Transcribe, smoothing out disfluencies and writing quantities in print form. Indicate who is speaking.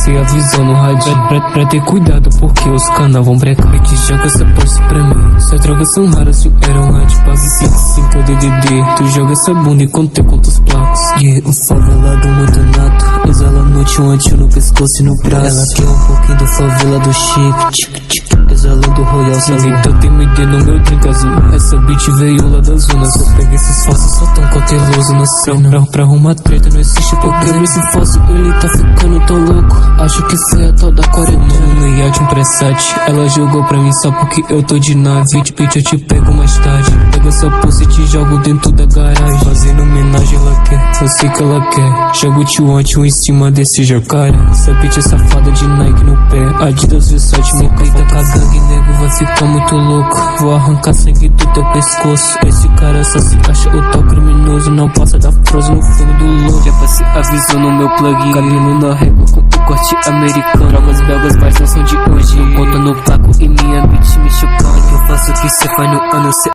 Speaker 1: cê avisou no rádio. Pra ter cuidado porque os cana vão brecar e te joga essa posse pra mim. Só drogas são raras, se eram lá de base 55 DDD. Tu joga essa bunda enquanto eu conto os placos. Yeah, um favelado muito nato, exala noite um anti no pescoço e no braço. Ela quer um pouquinho do favela do chip, tic tic, exalando Royal Salão. Então tem MD no meu drink azul, essa bitch veio lá da zona. Só pega esses falsos, só tão cauteloso na cena. Pra arrumar treta não existe problema. Esse falso, ele tá ficando tão louco. Acho que cê é tal da quarentena. No iate um pré-7, ela jogou pra mim só porque eu tô de nave. Bitch, eu te pego mais tarde. Pega essa pulsa e te jogo dentro da garagem. Fazendo homenagem ela quer, eu sei que ela quer. Jogo o tio anti em cima desse jacaré. Essa bitch é safada de Nike no pé, Adidas Versace me peita com a gangue, nego vai ficar muito louco. Vou arrancar sangue do teu pescoço. Esse cara só se acha o tal criminoso, não passa da Frozen no fundo do lobo. Já passei aviso no meu plug, cabelo na régua com o corte americano. Drogas belgas, mas não são de hoje. Conta no placo e minha bitch me chocando. Que eu faço o que cê faz no ano, cê